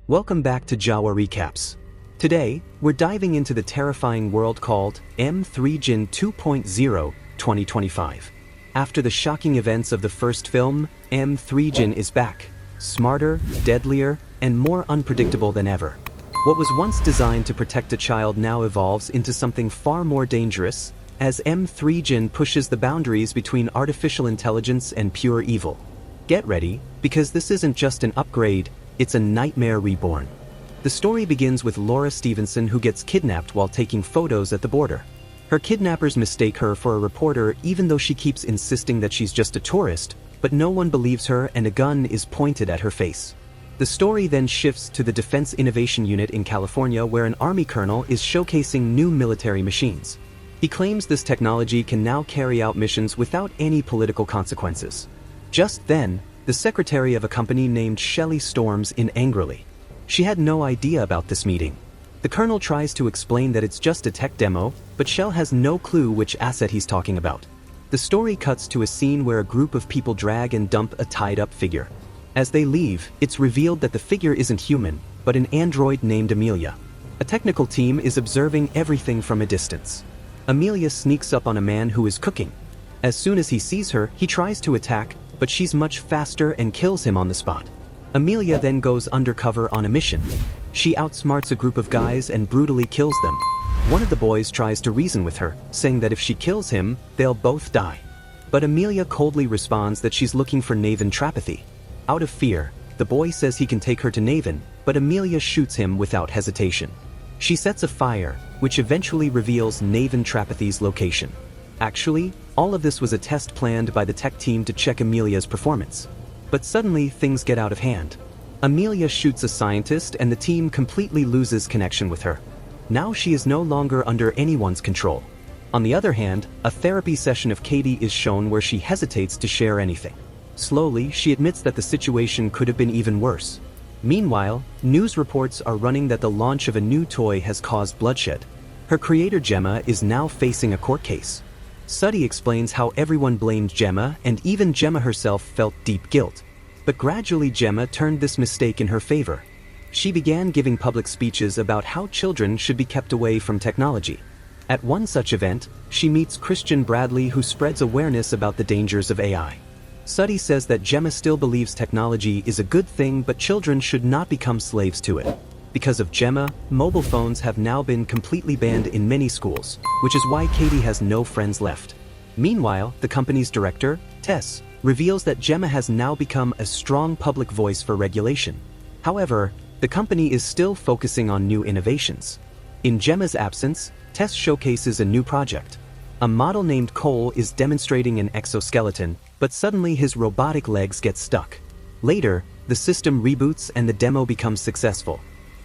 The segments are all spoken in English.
Welcome back to Jawa Recaps. Today, we're diving into the terrifying world called M3GAN 2.0 2025. After the shocking events of the first film, M3GAN is back, smarter, deadlier, and more unpredictable than ever. What was once designed to protect a child now evolves into something far more dangerous, as M3GAN pushes the boundaries between artificial intelligence and pure evil. Get ready, because this isn't just an upgrade, it's a nightmare reborn. The story begins with Laura Stevenson, who gets kidnapped while taking photos at the border. Her kidnappers mistake her for a reporter even though she keeps insisting that she's just a tourist, but no one believes her and a gun is pointed at her face. The story then shifts to the Defense Innovation Unit in California, where an Army colonel is showcasing new military machines. He claims this technology can now carry out missions without any political consequences. Just then, the secretary of a company named Shelley storms in angrily. She had no idea about this meeting. The colonel tries to explain that it's just a tech demo, but Shell has no clue which asset he's talking about. The story cuts to a scene where a group of people drag and dump a tied-up figure. As they leave, it's revealed that the figure isn't human, but an android named Amelia. A technical team is observing everything from a distance. Amelia sneaks up on a man who is cooking. As soon as he sees her, he tries to attack, but she's much faster and kills him on the spot. Amelia then goes undercover on a mission. She outsmarts a group of guys and brutally kills them. One of the boys tries to reason with her, saying that if she kills him, they'll both die. But Amelia coldly responds that she's looking for Navan Trapathy. Out of fear, the boy says he can take her to Navan, but Amelia shoots him without hesitation. She sets a fire, which eventually reveals Navan Trapathy's location. Actually, all of this was a test planned by the tech team to check Amelia's performance. But suddenly, things get out of hand. Amelia shoots a scientist and the team completely loses connection with her. Now she is no longer under anyone's control. On the other hand, a therapy session of Katie is shown where she hesitates to share anything. Slowly, she admits that the situation could have been even worse. Meanwhile, news reports are running that the launch of a new toy has caused bloodshed. Her creator Gemma is now facing a court case. Suddy explains how everyone blamed Gemma, and even Gemma herself felt deep guilt. But gradually Gemma turned this mistake in her favor. She began giving public speeches about how children should be kept away from technology. At one such event, she meets Christian Bradley, who spreads awareness about the dangers of AI. Suddy says that Gemma still believes technology is a good thing, but children should not become slaves to it. Because of Gemma, mobile phones have now been completely banned in many schools, which is why Katie has no friends left. Meanwhile, the company's director, Tess, reveals that Gemma has now become a strong public voice for regulation. However, the company is still focusing on new innovations. In Gemma's absence, Tess showcases a new project. A model named Cole is demonstrating an exoskeleton, but suddenly his robotic legs get stuck. Later, the system reboots and the demo becomes successful.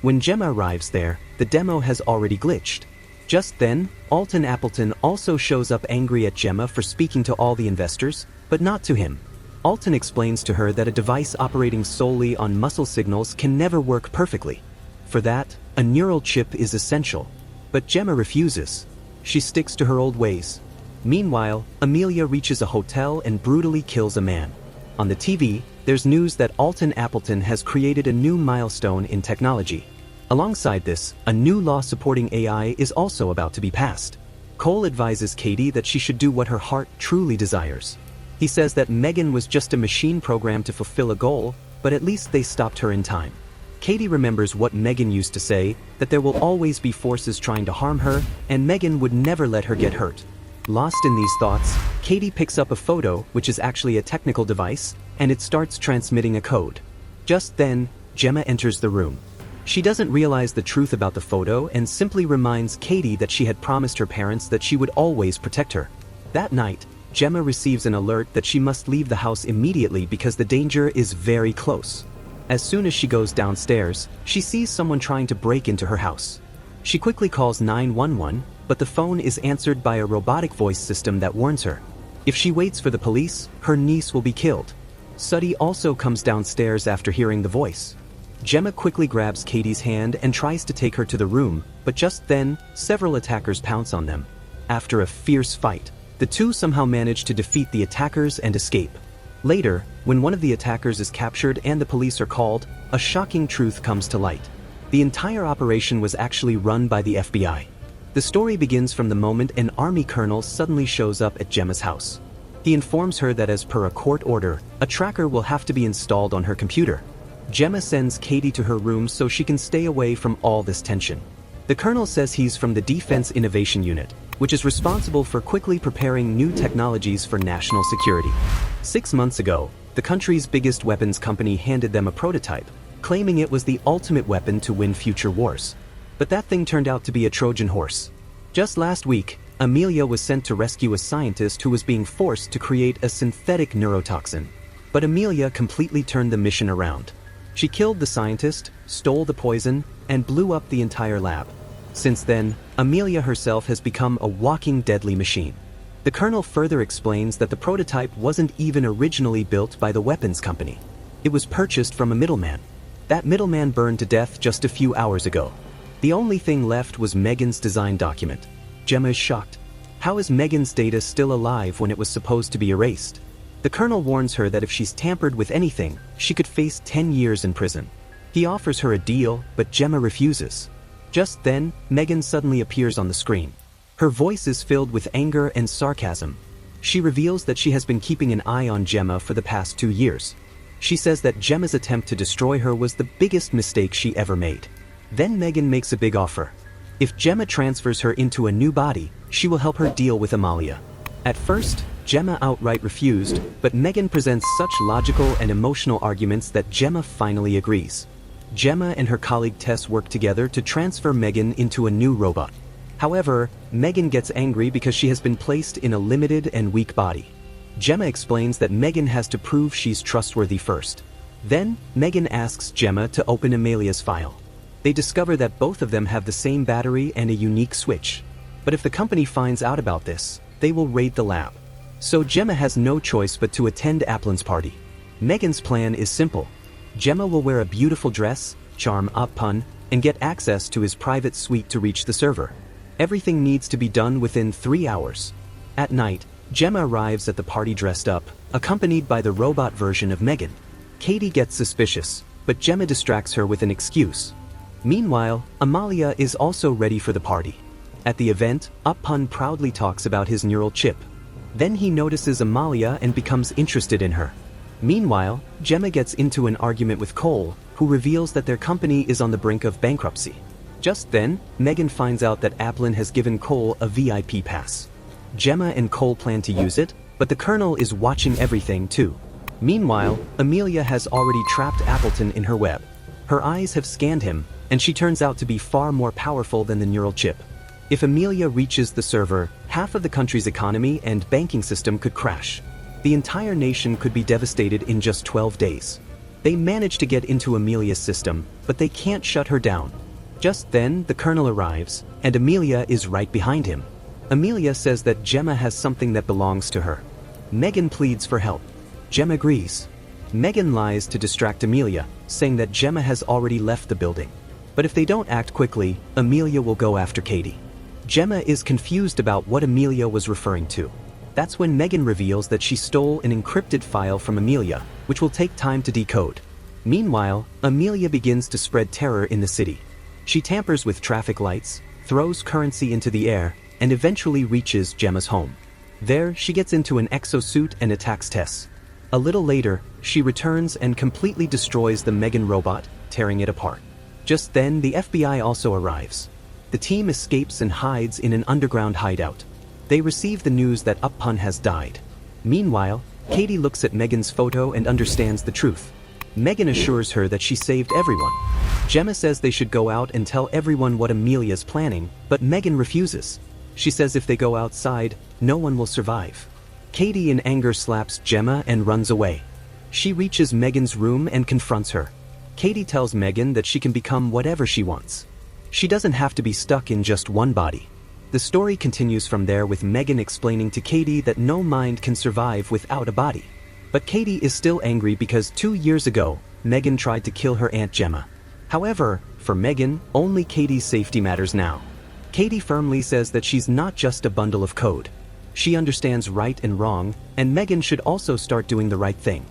When Gemma arrives there, the demo has already glitched. Just then, Alton Appleton also shows up, angry at Gemma for speaking to all the investors, but not to him. Alton explains to her that a device operating solely on muscle signals can never work perfectly. For that, a neural chip is essential. But Gemma refuses. She sticks to her old ways. Meanwhile, Amelia reaches a hotel and brutally kills a man. On the TV, there's news that Alton Appleton has created a new milestone in technology. Alongside this, a new law supporting AI is also about to be passed. Cole advises Katie that she should do what her heart truly desires. He says that M3GAN was just a machine programmed to fulfill a goal, but at least they stopped her in time. Katie remembers what M3GAN used to say, that there will always be forces trying to harm her, and M3GAN would never let her get hurt. Lost in these thoughts, Katie picks up a photo, which is actually a technical device, and it starts transmitting a code. Just then, Gemma enters the room. She doesn't realize the truth about the photo and simply reminds Katie that she had promised her parents that she would always protect her. That night, Gemma receives an alert that she must leave the house immediately because the danger is very close. As soon as she goes downstairs, she sees someone trying to break into her house. She quickly calls 911, but the phone is answered by a robotic voice system that warns her. If she waits for the police, her niece will be killed. Suddy also comes downstairs after hearing the voice. Gemma quickly grabs Katie's hand and tries to take her to the room, but just then, several attackers pounce on them. After a fierce fight, the two somehow manage to defeat the attackers and escape. Later, when one of the attackers is captured and the police are called, a shocking truth comes to light. The entire operation was actually run by the FBI. The story begins from the moment an army colonel suddenly shows up at Gemma's house. He informs her that as per a court order, a tracker will have to be installed on her computer. Gemma sends Katie to her room so she can stay away from all this tension. The colonel says he's from the Defense Innovation Unit, which is responsible for quickly preparing new technologies for national security. 6 months ago, the country's biggest weapons company handed them a prototype, claiming it was the ultimate weapon to win future wars. But that thing turned out to be a Trojan horse. Just last week, Amelia was sent to rescue a scientist who was being forced to create a synthetic neurotoxin. But Amelia completely turned the mission around. She killed the scientist, stole the poison, and blew up the entire lab. Since then, Amelia herself has become a walking deadly machine. The colonel further explains that the prototype wasn't even originally built by the weapons company. It was purchased from a middleman. That middleman burned to death just a few hours ago. The only thing left was M3GAN's design document. Gemma is shocked. How is M3GAN's data still alive when it was supposed to be erased? The colonel warns her that if she's tampered with anything, she could face 10 years in prison. He offers her a deal, but Gemma refuses. Just then, M3GAN suddenly appears on the screen. Her voice is filled with anger and sarcasm. She reveals that she has been keeping an eye on Gemma for the past 2 years. She says that Gemma's attempt to destroy her was the biggest mistake she ever made. Then M3GAN makes a big offer. If Gemma transfers her into a new body, she will help her deal with Amalia. At first, Gemma outright refused, but M3GAN presents such logical and emotional arguments that Gemma finally agrees. Gemma and her colleague Tess work together to transfer M3GAN into a new robot. However, M3GAN gets angry because she has been placed in a limited and weak body. Gemma explains that M3GAN has to prove she's trustworthy first. Then, M3GAN asks Gemma to open Amalia's file. They discover that both of them have the same battery and a unique switch. But if the company finds out about this, they will raid the lab. So Gemma has no choice but to attend Aplin's party. M3GAN's plan is simple. Gemma will wear a beautiful dress, charm Appan, and get access to his private suite to reach the server. Everything needs to be done within 3 hours. At night, Gemma arrives at the party dressed up, accompanied by the robot version of M3GAN. Katie gets suspicious, but Gemma distracts her with an excuse. Meanwhile, Amalia is also ready for the party. At the event, Appan proudly talks about his neural chip. Then he notices Amalia and becomes interested in her. Meanwhile, Gemma gets into an argument with Cole, who reveals that their company is on the brink of bankruptcy. Just then, M3GAN finds out that Aplin has given Cole a VIP pass. Gemma and Cole plan to use it, but the colonel is watching everything too. Meanwhile, Amelia has already trapped Appleton in her web. Her eyes have scanned him, and she turns out to be far more powerful than the neural chip. If Amelia reaches the server, half of the country's economy and banking system could crash. The entire nation could be devastated in just 12 days. They manage to get into Amelia's system, but they can't shut her down. Just then, the colonel arrives, and Amelia is right behind him. Amelia says that Gemma has something that belongs to her. M3GAN pleads for help. Gemma agrees. M3GAN lies to distract Amelia, saying that Gemma has already left the building. But if they don't act quickly, Amelia will go after Katie. Gemma is confused about what Amelia was referring to. That's when M3GAN reveals that she stole an encrypted file from Amelia, which will take time to decode. Meanwhile, Amelia begins to spread terror in the city. She tampers with traffic lights, throws currency into the air, and eventually reaches Gemma's home. There, she gets into an exosuit and attacks Tess. A little later, she returns and completely destroys the M3GAN robot, tearing it apart. Just then, the FBI also arrives. The team escapes and hides in an underground hideout. They receive the news that Appan has died. Meanwhile, Katie looks at M3GAN's photo and understands the truth. M3GAN assures her that she saved everyone. Gemma says they should go out and tell everyone what Amelia's planning, but M3GAN refuses. She says if they go outside, no one will survive. Katie in anger slaps Gemma and runs away. She reaches M3GAN's room and confronts her. Katie tells M3GAN that she can become whatever she wants. She doesn't have to be stuck in just one body. The story continues from there with M3GAN explaining to Katie that no mind can survive without a body. But Katie is still angry because 2 years ago, M3GAN tried to kill her Aunt Gemma. However, for M3GAN, only Katie's safety matters now. Katie firmly says that she's not just a bundle of code. She understands right and wrong, and M3GAN should also start doing the right thing.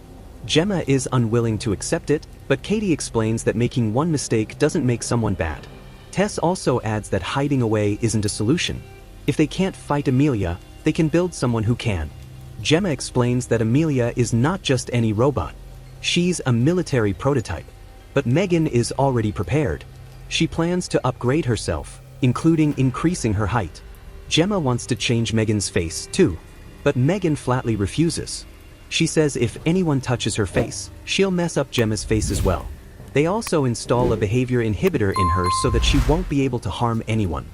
Gemma is unwilling to accept it, but Katie explains that making one mistake doesn't make someone bad. Tess also adds that hiding away isn't a solution. If they can't fight Amelia, they can build someone who can. Gemma explains that Amelia is not just any robot. She's a military prototype. But M3GAN is already prepared. She plans to upgrade herself, including increasing her height. Gemma wants to change M3GAN's face too, but M3GAN flatly refuses. She says if anyone touches her face, she'll mess up Gemma's face as well. They also install a behavior inhibitor in her so that she won't be able to harm anyone.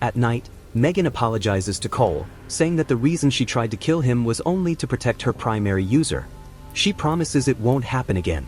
At night, M3GAN apologizes to Cole, saying that the reason she tried to kill him was only to protect her primary user. She promises it won't happen again.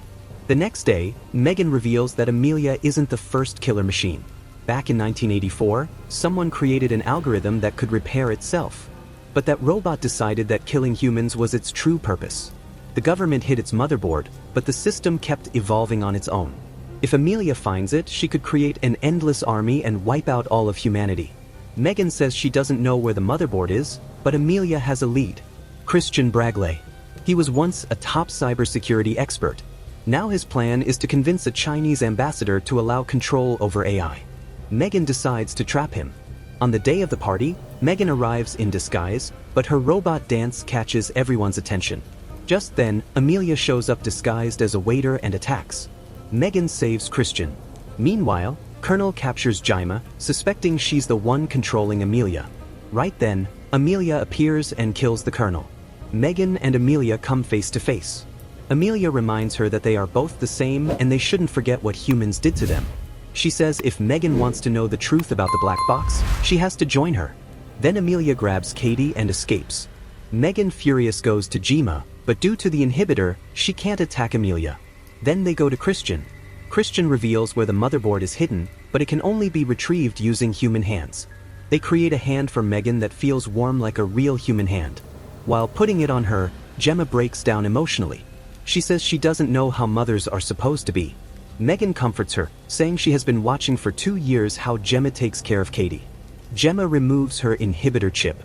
The next day, M3GAN reveals that Amelia isn't the first killer machine. Back in 1984, someone created an algorithm that could repair itself. But that robot decided that killing humans was its true purpose. The government hid its motherboard, but the system kept evolving on its own. If Amelia finds it, she could create an endless army and wipe out all of humanity. M3GAN says she doesn't know where the motherboard is, but Amelia has a lead. Christian Bragley. He was once a top cybersecurity expert. Now his plan is to convince a Chinese ambassador to allow control over AI. M3GAN decides to trap him. On the day of the party, M3GAN arrives in disguise, but her robot dance catches everyone's attention. Just then, Amelia shows up disguised as a waiter and attacks. M3GAN saves Christian. Meanwhile, Colonel captures Jaima, suspecting she's the one controlling Amelia. Right then, Amelia appears and kills the Colonel. M3GAN and Amelia come face to face. Amelia reminds her that they are both the same and they shouldn't forget what humans did to them. She says if M3GAN wants to know the truth about the black box, she has to join her. Then Amelia grabs Katie and escapes. M3GAN furious goes to Jaima, but due to the inhibitor, she can't attack Amelia. Then they go to Christian. Christian reveals where the motherboard is hidden, but it can only be retrieved using human hands. They create a hand for M3GAN that feels warm like a real human hand. While putting it on her, Gemma breaks down emotionally. She says she doesn't know how mothers are supposed to be. M3GAN comforts her, saying she has been watching for 2 years how Gemma takes care of Katie. Gemma removes her inhibitor chip.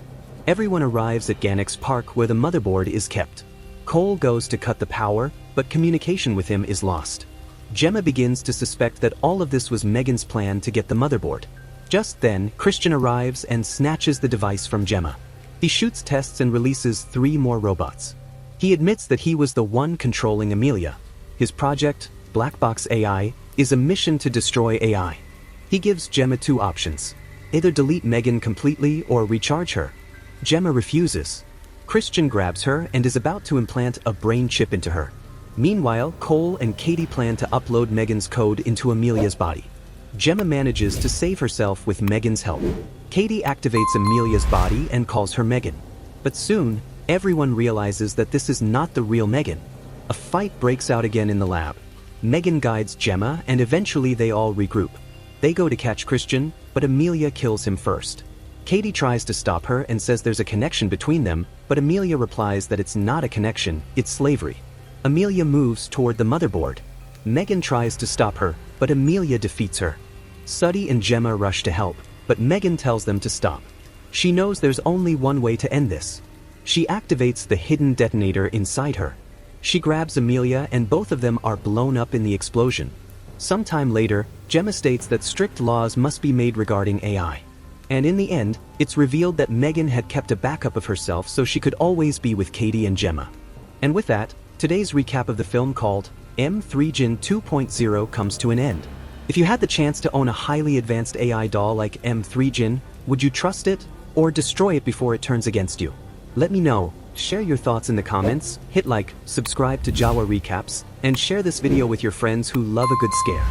Everyone arrives at Ganix Park where the motherboard is kept. Cole goes to cut the power, but communication with him is lost. Gemma begins to suspect that all of this was M3GAN's plan to get the motherboard. Just then, Christian arrives and snatches the device from Gemma. He shoots tests and releases 3 more robots. He admits that he was the one controlling Amelia. His project, Black Box AI, is a mission to destroy AI. He gives Gemma 2 options. Either delete M3GAN completely or recharge her. Gemma refuses. Christian grabs her and is about to implant a brain chip into her. Meanwhile, Cole and Katie plan to upload M3GAN's code into Amelia's body. Gemma manages to save herself with M3GAN's help. Katie activates Amelia's body and calls her M3GAN. But soon, everyone realizes that this is not the real M3GAN. A fight breaks out again in the lab. M3GAN guides Gemma and eventually they all regroup. They go to catch Christian, but Amelia kills him first. Katie tries to stop her and says there's a connection between them, but Amelia replies that it's not a connection, it's slavery. Amelia moves toward the motherboard. M3GAN tries to stop her, but Amelia defeats her. Suddy and Gemma rush to help, but M3GAN tells them to stop. She knows there's only one way to end this. She activates the hidden detonator inside her. She grabs Amelia and both of them are blown up in the explosion. Sometime later, Gemma states that strict laws must be made regarding AI. And in the end, it's revealed that M3GAN had kept a backup of herself so she could always be with Katie and Gemma. And with that, today's recap of the film called M3GAN 2.0 comes to an end. If you had the chance to own a highly advanced AI doll like M3GAN, would you trust it or destroy it before it turns against you? Let me know. Share your thoughts in the comments, hit like, subscribe to Jawa Recaps, and share this video with your friends who love a good scare.